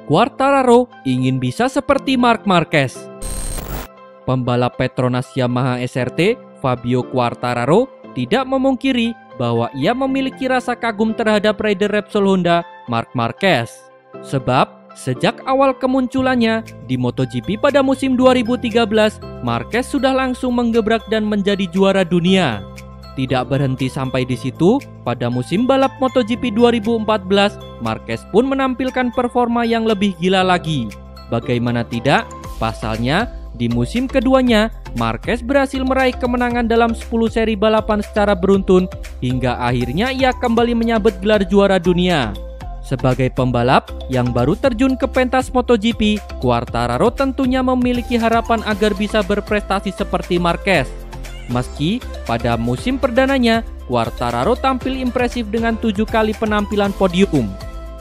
Quartararo ingin bisa seperti Marc Marquez. Pembalap Petronas Yamaha SRT, Fabio Quartararo, tidak memungkiri bahwa ia memiliki rasa kagum terhadap rider Repsol Honda, Marc Marquez. Sebab, sejak awal kemunculannya di MotoGP pada musim 2013, Marquez sudah langsung menggebrak dan menjadi juara dunia. Tidak berhenti sampai di situ, pada musim balap MotoGP 2014, Marquez pun menampilkan performa yang lebih gila lagi. Bagaimana tidak, pasalnya di musim keduanya, Marquez berhasil meraih kemenangan dalam 10 seri balapan secara beruntun, hingga akhirnya ia kembali menyabet gelar juara dunia. Sebagai pembalap yang baru terjun ke pentas MotoGP, Quartararo tentunya memiliki harapan agar bisa berprestasi seperti Marquez. Meski pada musim perdananya, Quartararo tampil impresif dengan 7 kali penampilan podium.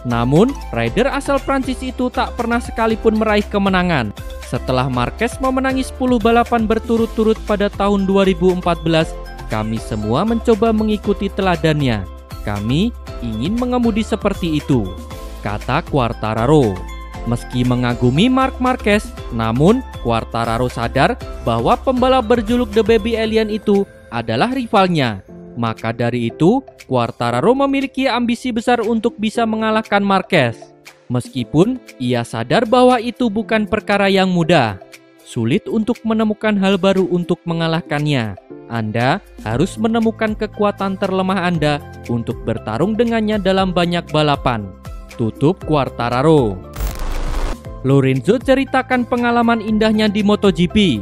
Namun, rider asal Prancis itu tak pernah sekalipun meraih kemenangan. Setelah Marquez memenangi 10 balapan berturut-turut pada tahun 2014, kami semua mencoba mengikuti teladannya. Kami ingin mengemudi seperti itu, kata Quartararo. Meski mengagumi Marc Marquez, namun Quartararo sadar bahwa pembalap berjuluk The Baby Alien itu adalah rivalnya. Maka dari itu, Quartararo memiliki ambisi besar untuk bisa mengalahkan Marquez. Meskipun ia sadar bahwa itu bukan perkara yang mudah. Sulit untuk menemukan hal baru untuk mengalahkannya. Anda harus menemukan kekuatan terlemah Anda untuk bertarung dengannya dalam banyak balapan, tutup Quartararo. Lorenzo ceritakan pengalaman indahnya di MotoGP.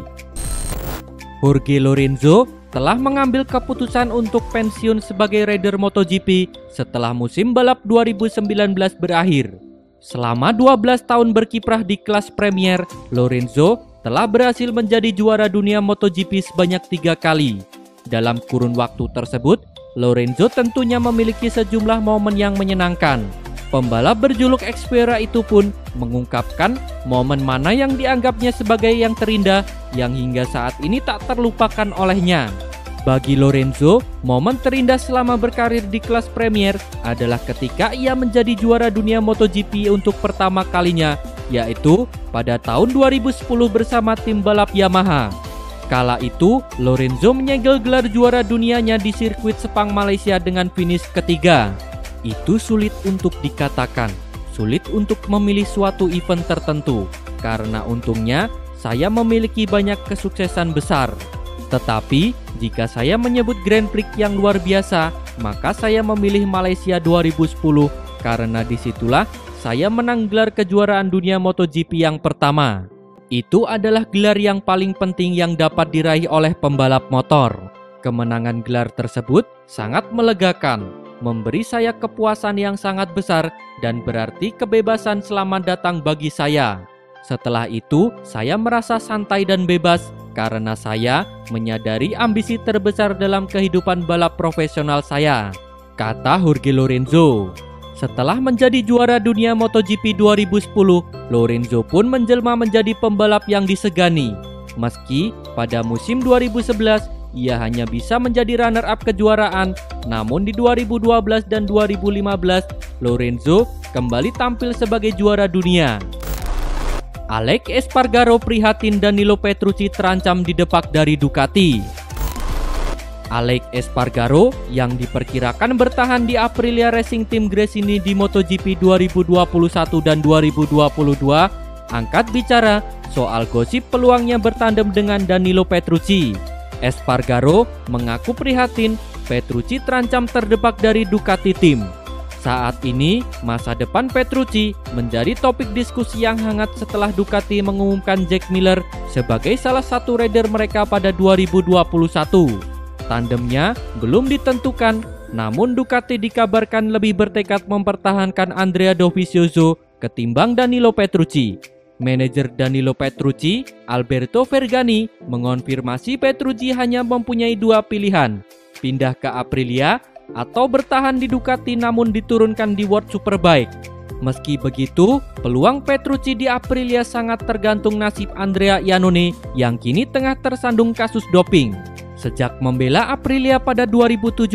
Jorge Lorenzo telah mengambil keputusan untuk pensiun sebagai rider MotoGP setelah musim balap 2019 berakhir. Selama 12 tahun berkiprah di kelas Premier, Lorenzo telah berhasil menjadi juara dunia MotoGP sebanyak 3 kali. Dalam kurun waktu tersebut, Lorenzo tentunya memiliki sejumlah momen yang menyenangkan. Pembalap berjuluk Xpera itu pun mengungkapkan momen mana yang dianggapnya sebagai yang terindah yang hingga saat ini tak terlupakan olehnya. Bagi Lorenzo, momen terindah selama berkarir di kelas Premier adalah ketika ia menjadi juara dunia MotoGP untuk pertama kalinya, yaitu pada tahun 2010 bersama tim balap Yamaha. Kala itu, Lorenzo menyegel gelar juara dunianya di sirkuit Sepang Malaysia dengan finish ketiga. Itu sulit untuk dikatakan, sulit untuk memilih suatu event tertentu, karena untungnya saya memiliki banyak kesuksesan besar. Tetapi, jika saya menyebut Grand Prix yang luar biasa, maka saya memilih Malaysia 2010, karena disitulah saya menang gelar kejuaraan dunia MotoGP yang pertama. Itu adalah gelar yang paling penting yang dapat diraih oleh pembalap motor. Kemenangan gelar tersebut sangat melegakan, memberi saya kepuasan yang sangat besar dan berarti kebebasan selamat datang bagi saya. Setelah itu, saya merasa santai dan bebas karena saya menyadari ambisi terbesar dalam kehidupan balap profesional saya, kata Jorge Lorenzo. Setelah menjadi juara dunia MotoGP 2010, Lorenzo pun menjelma menjadi pembalap yang disegani. Meski pada musim 2011, ia hanya bisa menjadi runner-up kejuaraan, namun di 2012 dan 2015, Lorenzo kembali tampil sebagai juara dunia. Alex Espargaro prihatin Danilo Petrucci terancam didepak dari Ducati. Alex Espargaro yang diperkirakan bertahan di Aprilia Racing Team Gresini di MotoGP 2021 dan 2022, angkat bicara soal gosip peluangnya bertandem dengan Danilo Petrucci. Espargaro mengaku prihatin Petrucci terancam terdepak dari Ducati Team. Saat ini, masa depan Petrucci menjadi topik diskusi yang hangat setelah Ducati mengumumkan Jack Miller sebagai salah satu rider mereka pada 2021. Tandemnya belum ditentukan, namun Ducati dikabarkan lebih bertekad mempertahankan Andrea Dovizioso ketimbang Danilo Petrucci. Manajer Danilo Petrucci, Alberto Vergani, mengonfirmasi Petrucci hanya mempunyai 2 pilihan, pindah ke Aprilia atau bertahan di Ducati namun diturunkan di World Superbike. Meski begitu, peluang Petrucci di Aprilia sangat tergantung nasib Andrea Iannone yang kini tengah tersandung kasus doping. Sejak membela Aprilia pada 2017,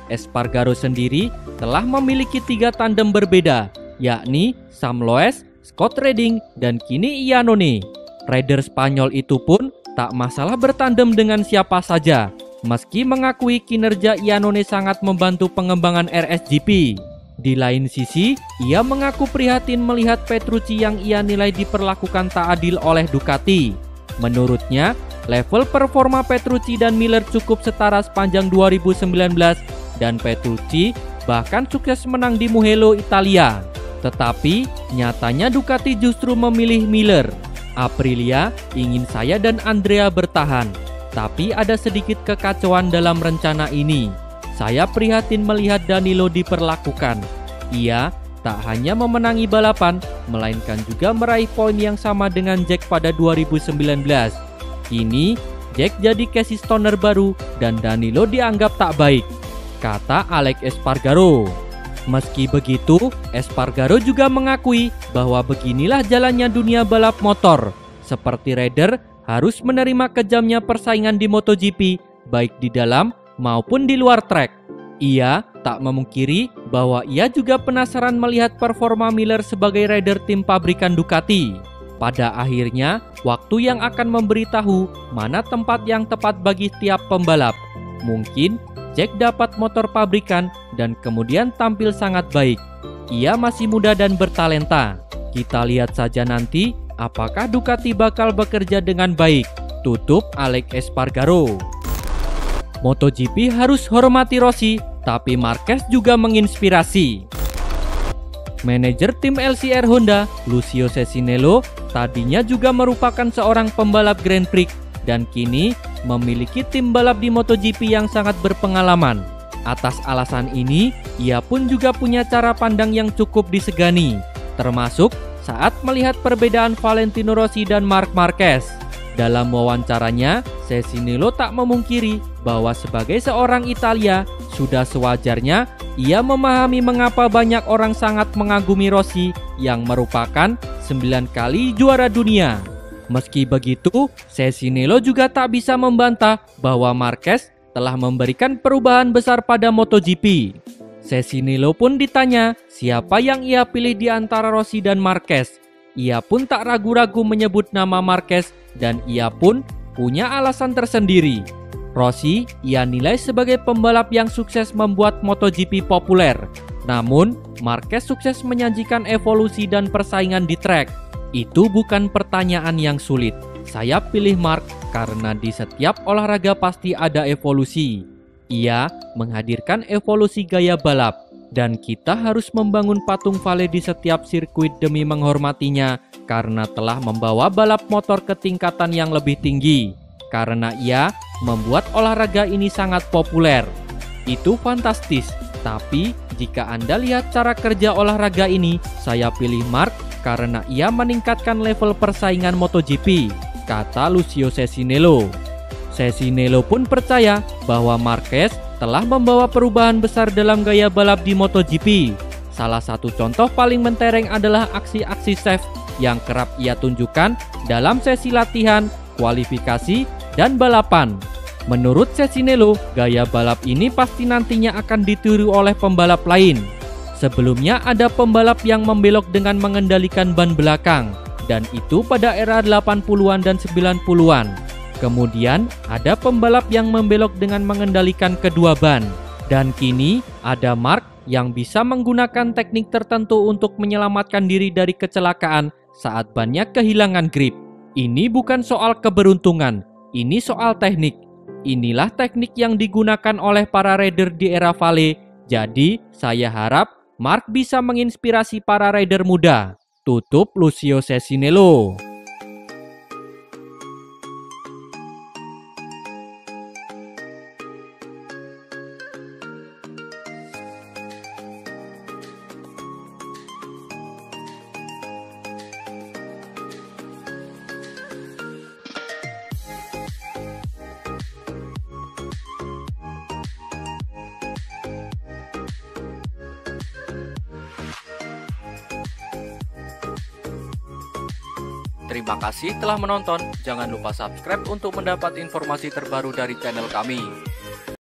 Espargaro sendiri telah memiliki 3 tandem berbeda, yakni Sam Loes, Scott Redding, dan kini Iannone. Rider Spanyol itu pun tak masalah bertandem dengan siapa saja, meski mengakui kinerja Iannone sangat membantu pengembangan RSGP. Di lain sisi, ia mengaku prihatin melihat Petrucci yang ia nilai diperlakukan tak adil oleh Ducati. Menurutnya, level performa Petrucci dan Miller cukup setara sepanjang 2019 dan Petrucci bahkan sukses menang di Mugello, Italia. Tetapi, nyatanya Ducati justru memilih Miller. Aprilia ingin saya dan Andrea bertahan, tapi ada sedikit kekacauan dalam rencana ini. Saya prihatin melihat Danilo diperlakukan. Ia tak hanya memenangi balapan, melainkan juga meraih poin yang sama dengan Jack pada 2019. Kini, Jack jadi Casey Stoner baru dan Danilo dianggap tak baik, kata Alex Espargaro. Meski begitu, Espargaro juga mengakui bahwa beginilah jalannya dunia balap motor. Seperti rider harus menerima kejamnya persaingan di MotoGP, baik di dalam maupun di luar trek. Ia tak memungkiri bahwa ia juga penasaran melihat performa Miller sebagai rider tim pabrikan Ducati. Pada akhirnya, waktu yang akan memberitahu mana tempat yang tepat bagi setiap pembalap. Mungkin Jack dapat motor pabrikan dan kemudian tampil sangat baik. Ia masih muda dan bertalenta. Kita lihat saja nanti apakah Ducati bakal bekerja dengan baik, tutup Alex Espargaro. MotoGP harus hormati Rossi, tapi Marquez juga menginspirasi. Manajer tim LCR Honda, Lucio Cesinello, tadinya juga merupakan seorang pembalap Grand Prix dan kini memiliki tim balap di MotoGP yang sangat berpengalaman. Atas alasan ini, ia pun juga punya cara pandang yang cukup disegani, termasuk saat melihat perbedaan Valentino Rossi dan Marc Marquez. Dalam wawancaranya, Cesinello tak memungkiri bahwa sebagai seorang Italia, sudah sewajarnya ia memahami mengapa banyak orang sangat mengagumi Rossi yang merupakan 9 kali juara dunia. Meski begitu, Cesinello juga tak bisa membantah bahwa Marquez telah memberikan perubahan besar pada MotoGP. Cesinello pun ditanya siapa yang ia pilih di antara Rossi dan Marquez. Ia pun tak ragu-ragu menyebut nama Marquez dan ia pun punya alasan tersendiri. Rossi ia nilai sebagai pembalap yang sukses membuat MotoGP populer. Namun, Marquez sukses menyajikan evolusi dan persaingan di trek. Itu bukan pertanyaan yang sulit. Saya pilih Marc karena di setiap olahraga pasti ada evolusi. Ia menghadirkan evolusi gaya balap. Dan kita harus membangun patung Vale di setiap sirkuit demi menghormatinya karena telah membawa balap motor ke tingkatan yang lebih tinggi. Karena ia membuat olahraga ini sangat populer. Itu fantastis, tapi jika Anda lihat cara kerja olahraga ini, saya pilih Marc karena ia meningkatkan level persaingan MotoGP, kata Lucio Cesinello. Cesinello pun percaya bahwa Marquez telah membawa perubahan besar dalam gaya balap di MotoGP. Salah satu contoh paling mentereng adalah aksi-aksi safe yang kerap ia tunjukkan dalam sesi latihan, kualifikasi, dan balapan. Menurut Cesinello, gaya balap ini pasti nantinya akan ditiru oleh pembalap lain. Sebelumnya ada pembalap yang membelok dengan mengendalikan ban belakang, dan itu pada era 80-an dan 90-an. Kemudian ada pembalap yang membelok dengan mengendalikan kedua ban. Dan kini ada Marc yang bisa menggunakan teknik tertentu untuk menyelamatkan diri dari kecelakaan saat bannya kehilangan grip. Ini bukan soal keberuntungan, ini soal teknik. Inilah teknik yang digunakan oleh para rider di era Vale. Jadi saya harap Marc bisa menginspirasi para rider muda. Tutup Lucio Cesinello. Terima kasih telah menonton. Jangan lupa subscribe untuk mendapat informasi terbaru dari channel kami.